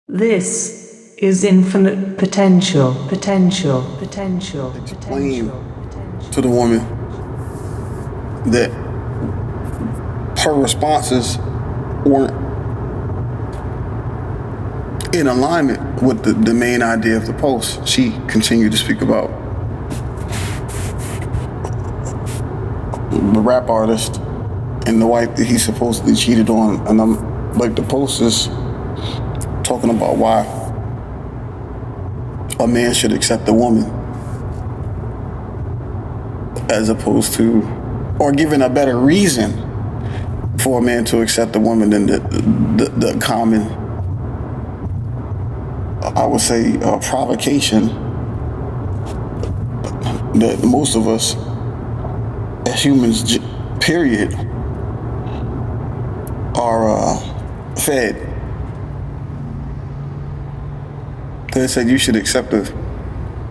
This is infinite potential. Explain to the woman that her responses weren't in alignment with the main idea of the post. She continued to speak about the rap artist and the wife that he supposedly cheated on, and I'm like, the post is talking about why a man should accept a woman as opposed to, or given a better reason for a man to accept a woman than the common, I would say, provocation that most of us as humans, period, are fed. They said you should accept a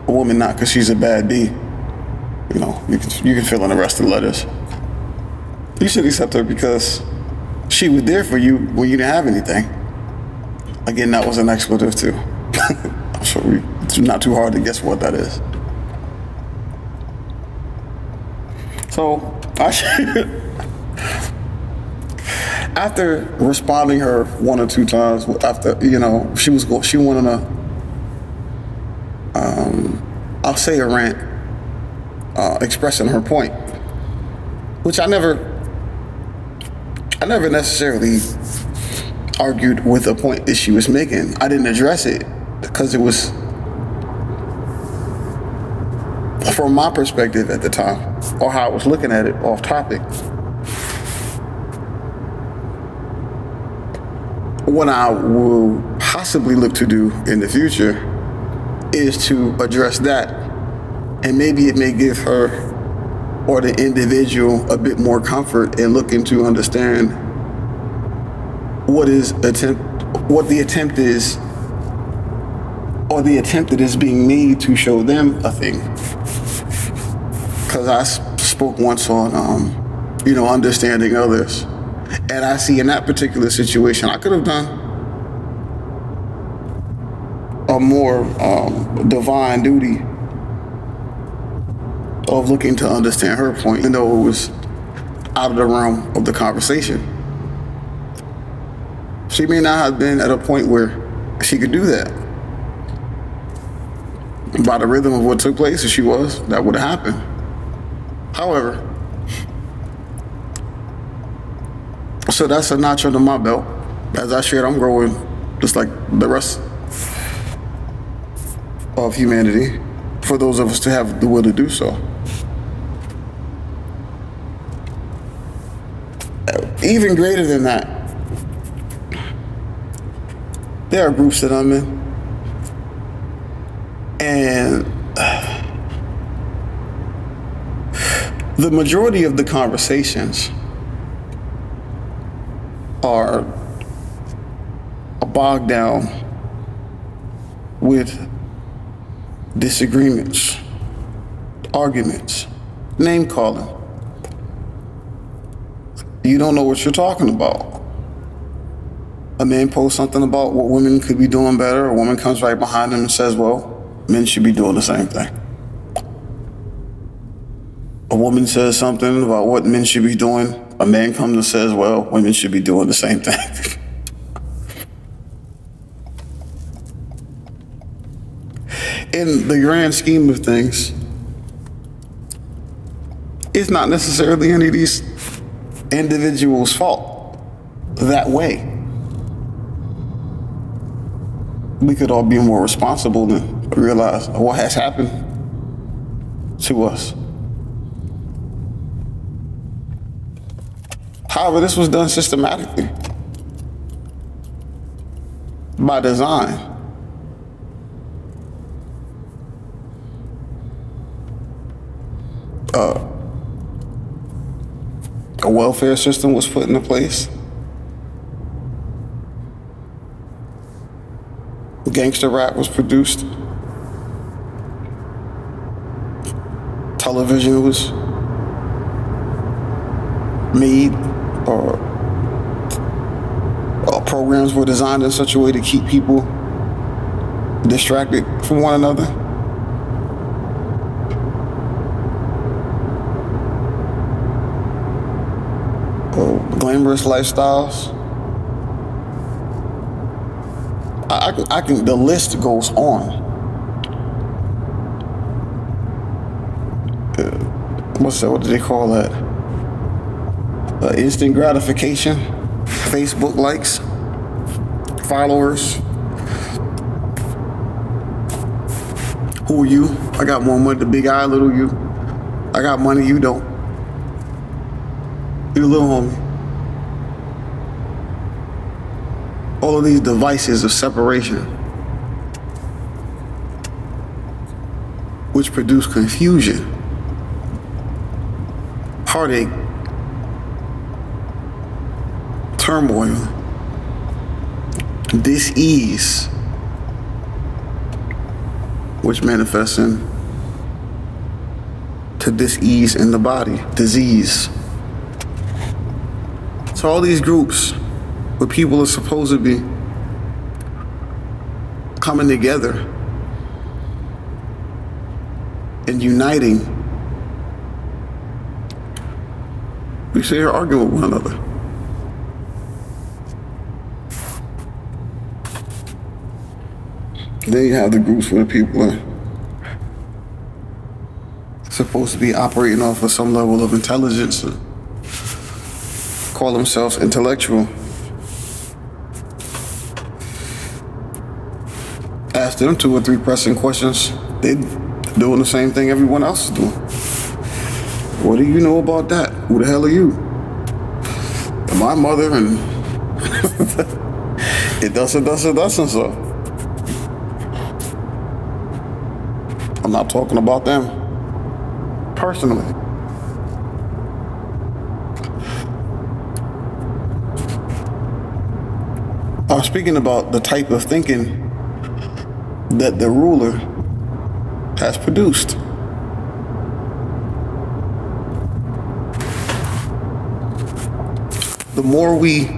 woman not because she's a bad B. You know, you can fill in the rest of the letters. You should accept her because she was there for you when you didn't have anything. Again, that was an expletive too. I'm sure it's not too hard to guess what that is. So after responding her one or two times, after, you know, she wanted to, I'll say a rant, expressing her point, which I never necessarily argued with the point that she was making. I didn't address it because it was, from my perspective at the time, or how I was looking at it, off topic. What I will possibly look to do in the future is to address that, and maybe it may give her or the individual a bit more comfort in looking to understand what the attempt is, or the attempt that is being made to show them a thing. Because I spoke once on, understanding others, and I see in that particular situation I could have done a more divine duty of looking to understand her point, even though it was out of the realm of the conversation. She may not have been at a point where she could do that. By the rhythm of what took place, if she was, that would have happened. However, so that's a notch under my belt. As I shared, I'm growing just like the rest of humanity, for those of us to have the will to do so. Even greater than that, there are groups that I'm in, and the majority of the conversations are bogged down with disagreements, arguments, name calling. You don't know what you're talking about. A man posts something about what women could be doing better. A woman comes right behind him and says, well, men should be doing the same thing. A woman says something about what men should be doing. A man comes and says, well, women should be doing the same thing. In the grand scheme of things, it's not necessarily any of these individuals' fault that way. We could all be more responsible and realize what has happened to us. However, this was done systematically, by design. A welfare system was put into place. Gangster rap was produced. Television was made, or programs were designed in such a way to keep people distracted from one another. Or glamorous lifestyles. I can, the list goes on. What's that? What do they call that? Instant gratification, Facebook likes, followers. Who are you? I got more money, the big eye, little you. I got money, you don't. You little homie. All of these devices of separation, which produce confusion, heartache, turmoil, dis-ease, which manifests to dis-ease in the body, disease. So all these groups where people are supposed to be coming together and uniting, we sit here arguing with one another. Then you have the groups where the people are supposed to be operating off of some level of intelligence, and call themselves intellectual. Ask them 2 or 3 pressing questions, they're doing the same thing everyone else is doing. What do you know about that? Who the hell are you? My mother and it doesn't so. I'm not talking about them personally. I was speaking about the type of thinking that the ruler has produced. The more we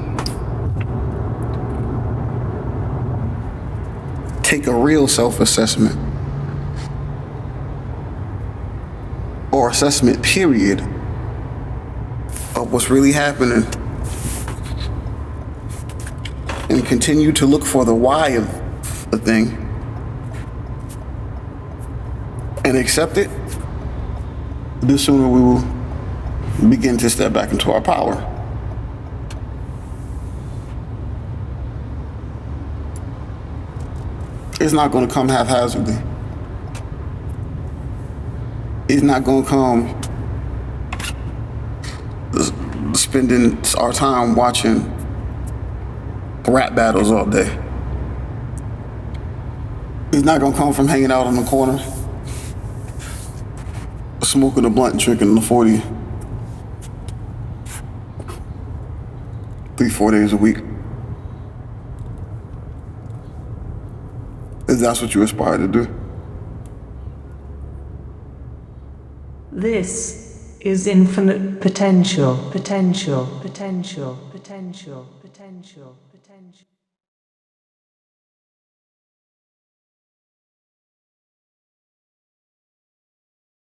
take a real self-assessment, or assessment period, of what's really happening, and continue to look for the why of a thing and accept it, the sooner we will begin to step back into our power. It's not going to come haphazardly. It's not going to come spending our time watching rap battles all day. It's not going to come from hanging out on the corner, smoking a blunt and drinking the 40 3-4 days a week. If that's what you aspire to do. This is infinite potential, potential, potential, potential, potential, potential.